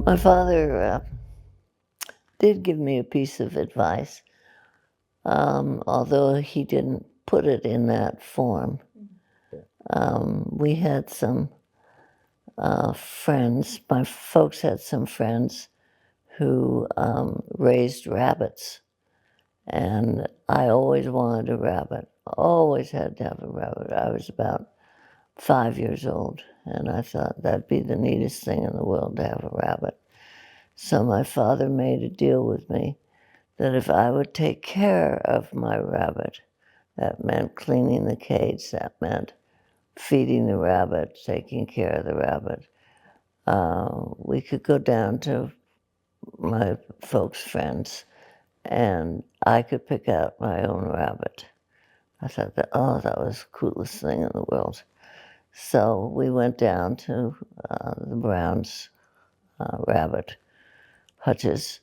My father did give me a piece of advice, although he didn't put it in that form. We had some friends, my folks had some friends who raised rabbits, and I always wanted a rabbit, always had to have a rabbit. I was about 5 years old, and I thought that'd be the neatest thing in the world to have a rabbit. So my father made a deal with me that if I would take care of my rabbit, that meant cleaning the cage, that meant feeding the rabbit, taking care of the rabbit, we could go down to my folks' friends and I could pick out my own rabbit. I thought that was the coolest thing in the world. So we went down to the Browns' rabbit hutches,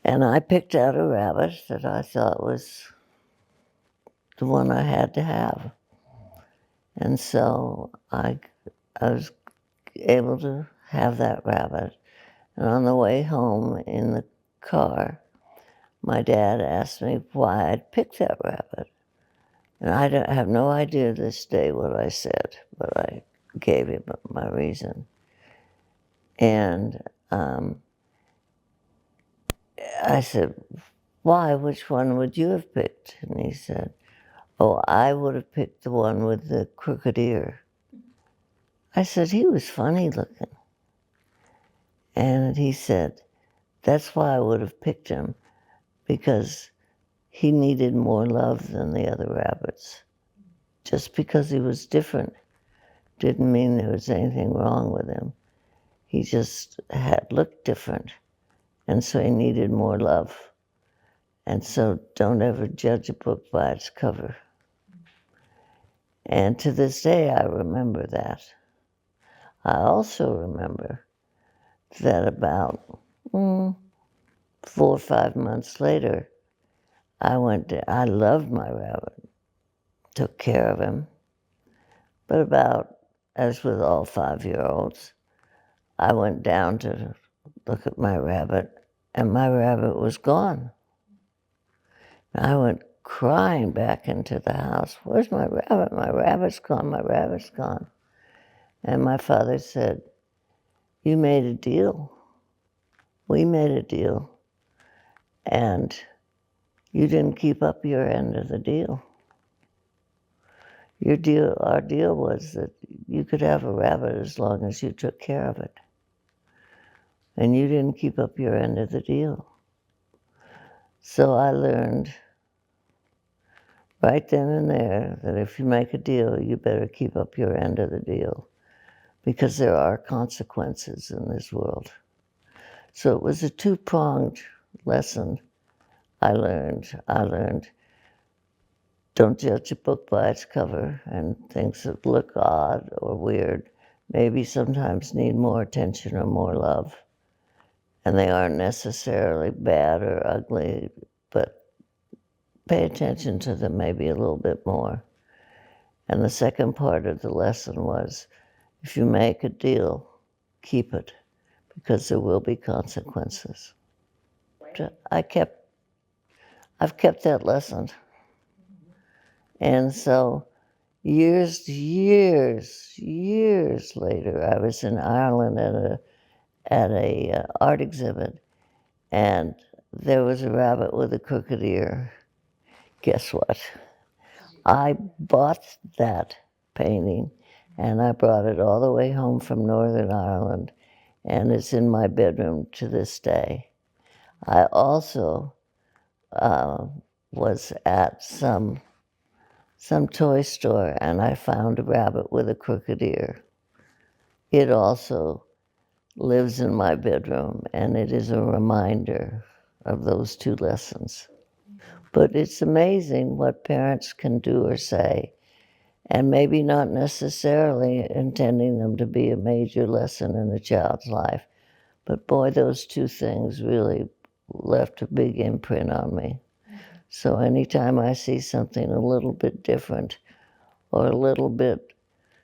and I picked out a rabbit that I thought was the one I had to have. And so I was able to have that rabbit. And on the way home in the car, my dad asked me why I'd picked that rabbit. And I have no idea to this day what I said, but I gave him my reason. And I said, why? Which one would you have picked? And he said, oh, I would have picked the one with the crooked ear. I said, he was funny looking. And he said, that's why I would have picked him, because he needed more love than the other rabbits. Just because he was different didn't mean there was anything wrong with him. He just had looked different, and so he needed more love. And so don't ever judge a book by its cover. And to this day, I remember that. I also remember that about 4 or 5 months later, I loved my rabbit, took care of him. But as with all 5-year-olds, I went down to look at my rabbit, and my rabbit was gone. I went crying back into the house. Where's my rabbit? My rabbit's gone, my rabbit's gone. And my father said, you made a deal. We made a deal. And you didn't keep up your end of the deal. Our deal was that you could have a rabbit as long as you took care of it. And you didn't keep up your end of the deal. So I learned right then and there that if you make a deal, you better keep up your end of the deal, because there are consequences in this world. So it was a two-pronged lesson I learned don't judge a book by its cover, and things that look odd or weird maybe sometimes need more attention or more love. And they aren't necessarily bad or ugly, but pay attention to them maybe a little bit more. And the second part of the lesson was, if you make a deal, keep it, because there will be consequences. I've kept that lesson. And so years later, I was in Ireland at a art exhibit, and there was a rabbit with a crooked ear. Guess what? I bought that painting, and I brought it all the way home from Northern Ireland, and it's in my bedroom to this day. I also was at some toy store, and I found a rabbit with a crooked ear. It also lives in my bedroom, and it is a reminder of those two lessons. But it's amazing what parents can do or say, and maybe not necessarily intending them to be a major lesson in a child's life. But boy, those two things really left a big imprint on me. So anytime I see something a little bit different or a little bit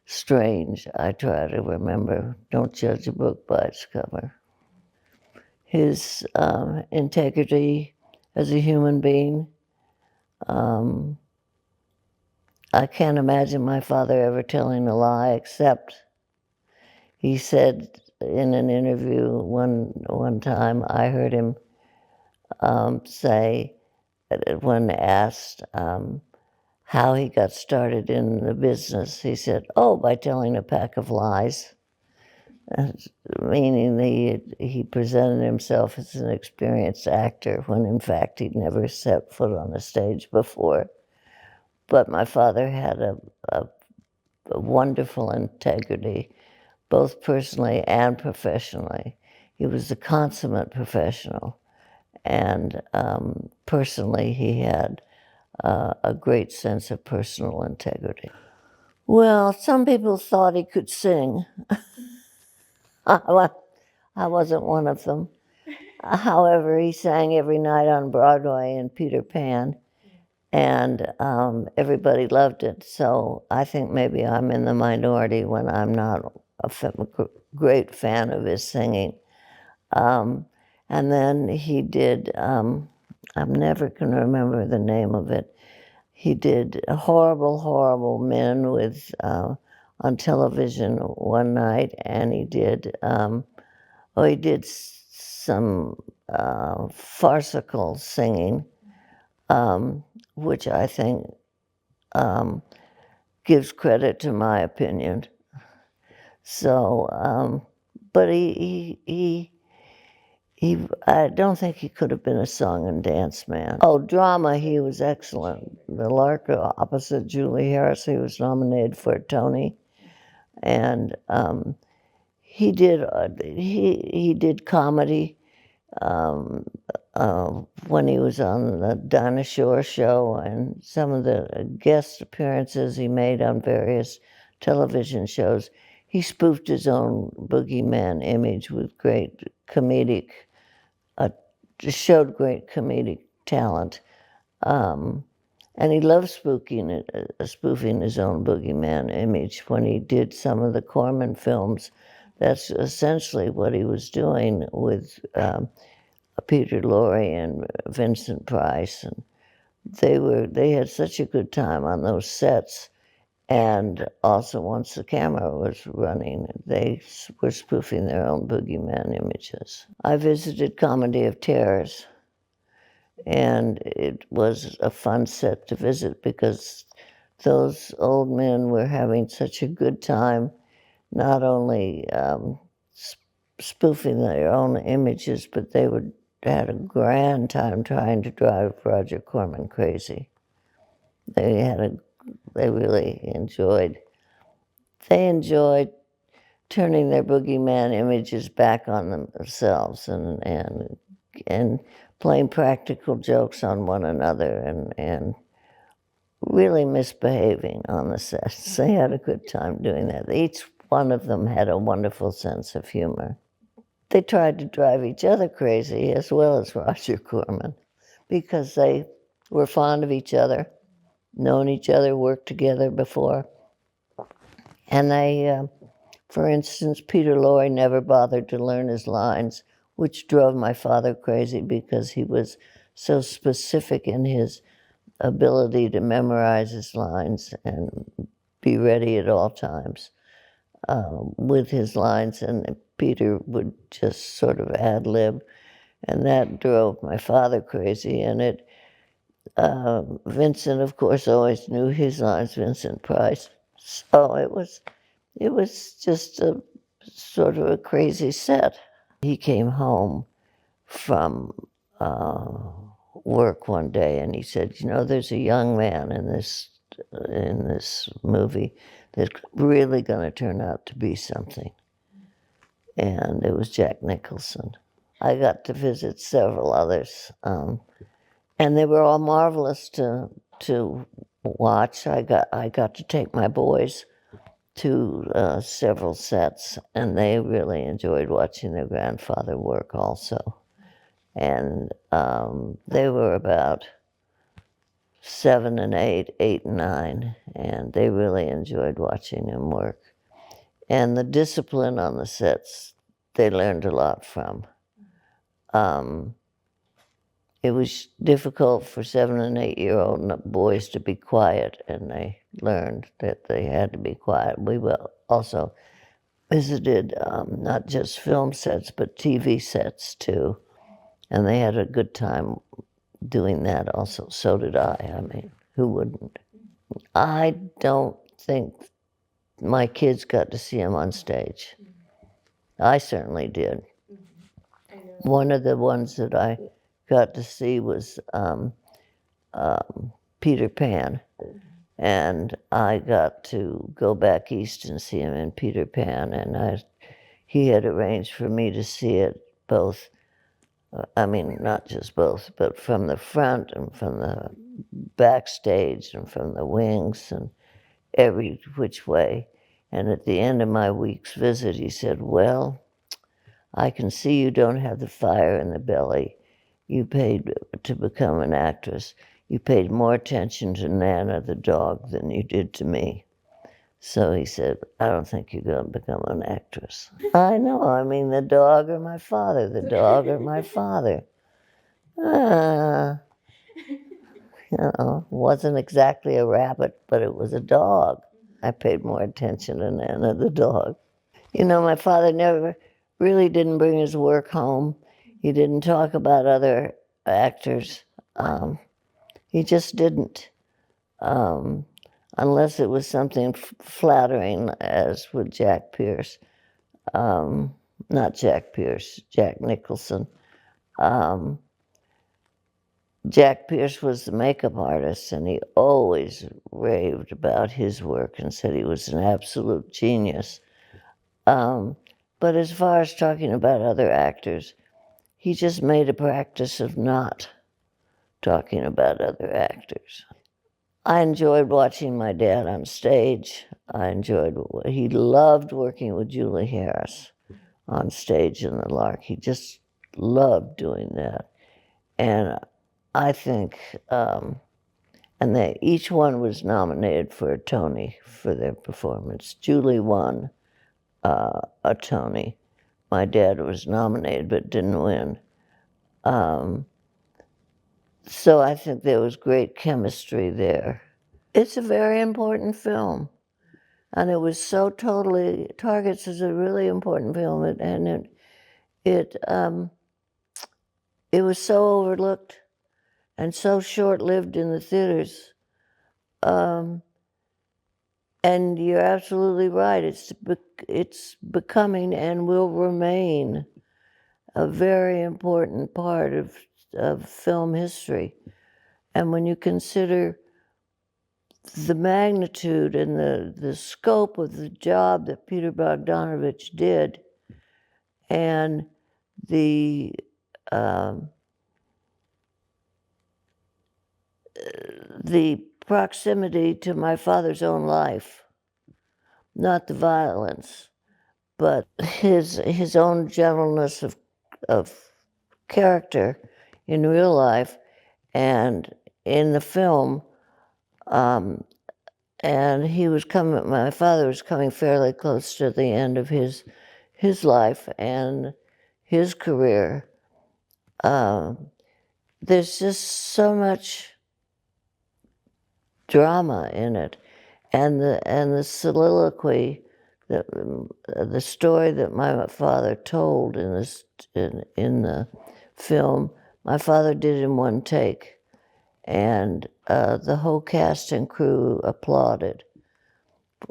strange, I try to remember, don't judge a book by its cover. his integrity as a human being. I can't imagine my father ever telling a lie, except he said in an interview one time, I heard him say, when asked how he got started in the business, he said, "Oh, by telling a pack of lies," meaning he presented himself as an experienced actor when in fact he'd never set foot on a stage before. But my father had a wonderful integrity, both personally and professionally. He was a consummate professional, and personally he had a great sense of personal integrity. Well, some people thought he could sing. I wasn't one of them. However, he sang every night on Broadway in Peter Pan, and everybody loved it. So I think maybe I'm in the minority when I'm not a great fan of his singing. And then he did, I'm never going to remember the name of it. He did Horrible, Horrible Men with on television one night, and he did some farcical singing, which I think gives credit to my opinion. So, but I don't think he could have been a song and dance man. Oh, drama, he was excellent. The Lark opposite Julie Harris, he was nominated for a Tony, and he did comedy when he was on the Dinah Shore show, and some of the guest appearances he made on various television shows. He spoofed his own boogeyman image with great comedic, showed great comedic talent. And he loved spoofing his own boogeyman image when he did some of the Corman films. That's essentially what he was doing with Peter Lorre and Vincent Price, and they had such a good time on those sets. And also, once the camera was running, they were spoofing their own boogeyman images. I visited Comedy of Terrors, and it was a fun set to visit because those old men were having such a good time, not only spoofing their own images, but they had a grand time trying to drive Roger Corman crazy. They really enjoyed turning their boogeyman images back on themselves and playing practical jokes on one another and really misbehaving on the sets. They had a good time doing that. Each one of them had a wonderful sense of humor. They tried to drive each other crazy as well as Roger Corman because they were fond of each other, known each other, worked together before. And for instance, Peter Lorre never bothered to learn his lines, which drove my father crazy because he was so specific in his ability to memorize his lines and be ready at all times with his lines, and Peter would just sort of ad-lib, and that drove my father crazy. And Vincent, of course, always knew his lines, Vincent Price. So it was just a sort of a crazy set. He came home from work one day, and he said, there's a young man in this movie that's really going to turn out to be something. And it was Jack Nicholson. I got to visit several others, and they were all marvelous to watch. I got to take my boys to several sets, and they really enjoyed watching their grandfather work also. And they were about 7 and 8, 8 and 9, and they really enjoyed watching him work. And the discipline on the sets, they learned a lot from. it was difficult for 7- and 8-year-old boys to be quiet, and they learned that they had to be quiet. We also visited not just film sets, but TV sets too, and they had a good time doing that also. So did I. I mean, who wouldn't? I don't think my kids got to see him on stage. I certainly did. One of the ones that I got to see was Peter Pan, and I got to go back east and see him in Peter Pan, and he had arranged for me to see it both, I mean, not just both, but from the front and from the backstage and from the wings and every which way. And at the end of my week's visit, he said, "Well, I can see you don't have the fire in the belly. You paid to become an actress. You paid more attention to Nana the dog than you did to me." So he said, "I don't think you're going to become an actress." I know, I mean, the dog or my father, the dog or my father. Wasn't exactly a rabbit, but it was a dog. I paid more attention to Nana the dog. My father really didn't bring his work home. He didn't talk about other actors. He just didn't, unless it was something flattering, as with Jack Pierce. Not Jack Pierce, Jack Nicholson. Jack Pierce was the makeup artist, and he always raved about his work and said he was an absolute genius. But as far as talking about other actors, he just made a practice of not talking about other actors. I enjoyed watching my dad on stage. He loved working with Julie Harris on stage in the Lark. He just loved doing that. And I think, each one was nominated for a Tony for their performance. Julie won a Tony. My dad was nominated but didn't win. So I think there was great chemistry there. It's a very important film, and it was so totally, Targets is a really important film, and it was so overlooked and so short-lived in the theaters. And you're absolutely right. It's becoming and will remain a very important part of film history. And when you consider the magnitude and the scope of the job that Peter Bogdanovich did, and the proximity to my father's own life, not the violence, but his own gentleness of character in real life and in the film. And my father was coming fairly close to the end of his life and his career. There's just so much drama in it, and the soliloquy, the story that my father told in the film. My father did in one take, and the whole cast and crew applauded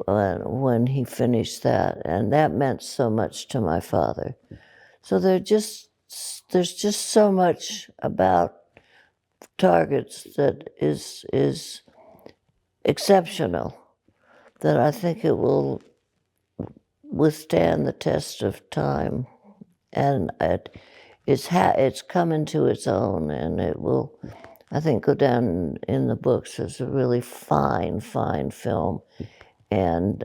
when he finished that, and that meant so much to my father. So there's just so much about Targets that is exceptional, that I think it will withstand the test of time, and it's come into its own, and it will, I think, go down in the books as a really fine film, and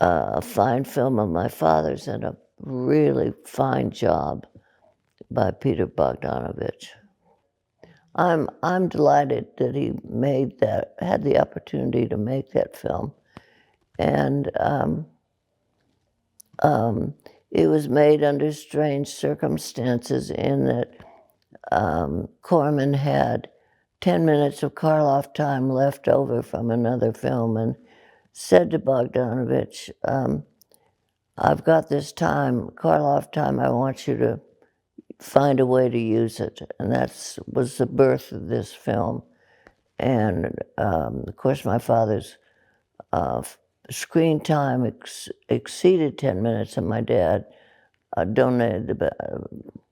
a fine film of my father's, and a really fine job by Peter Bogdanovich. I'm delighted that he had the opportunity to make that film, and it was made under strange circumstances in that Corman had 10 minutes of Karloff time left over from another film and said to Bogdanovich, I've got this time, Karloff time, I want you to find a way to use it. And that was the birth of this film. And of course, my father's screen time exceeded 10 minutes, and my dad donated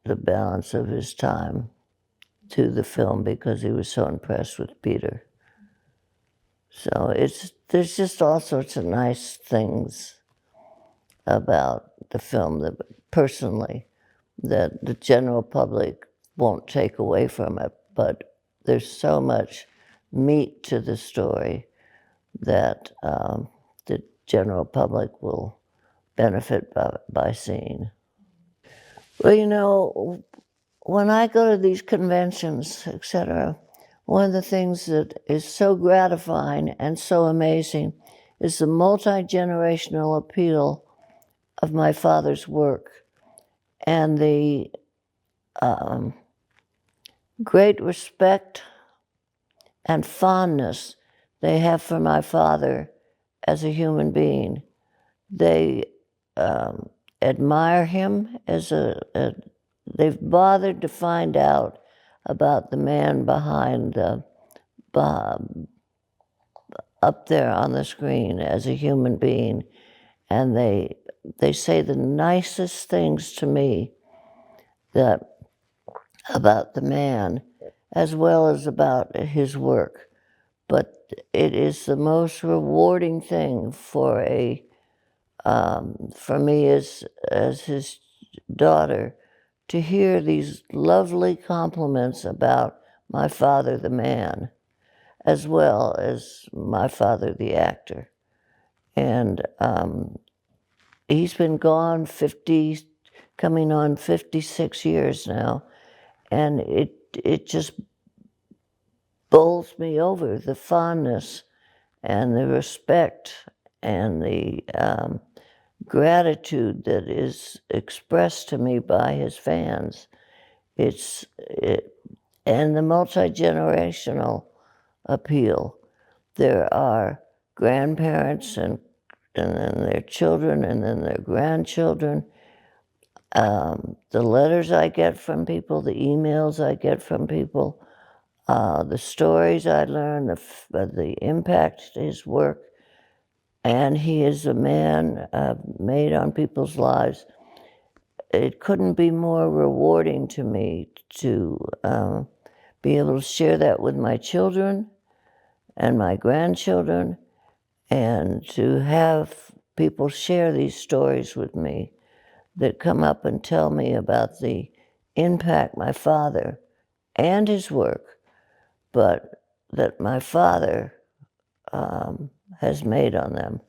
the balance of his time to the film because he was so impressed with Peter. So there's just all sorts of nice things about the film that personally that the general public won't take away from it, but there's so much meat to the story that the general public will benefit by seeing. Well, you know, when I go to these conventions, etc., one of the things that is so gratifying and so amazing is the multi-generational appeal of my father's work and the great respect and fondness they have for my father as a human being. They admire him as they've bothered to find out about the man behind the up there on the screen as a human being, and they say the nicest things to me about the man as well as about his work. But it is the most rewarding thing for me as his daughter to hear these lovely compliments about my father, the man, as well as my father, the actor. And he's been gone coming on 56 years now, and it just bowls me over, the fondness and the respect and the gratitude that is expressed to me by his fans. And the multi-generational appeal. There are grandparents and then their children and then their grandchildren. The letters I get from people, the emails I get from people, the stories I learn, the impact his work, and he is a man made on people's lives. It couldn't be more rewarding to me to be able to share that with my children and my grandchildren, and to have people share these stories with me that come up and tell me about the impact my father and his work, but that my father has made on them.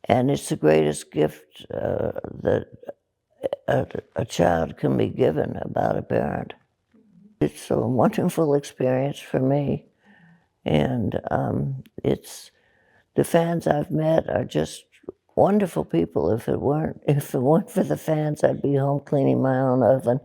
And it's the greatest gift that a child can be given about a parent. It's a wonderful experience for me. And the fans I've met are just wonderful people. If it weren't for the fans, I'd be home cleaning my own oven.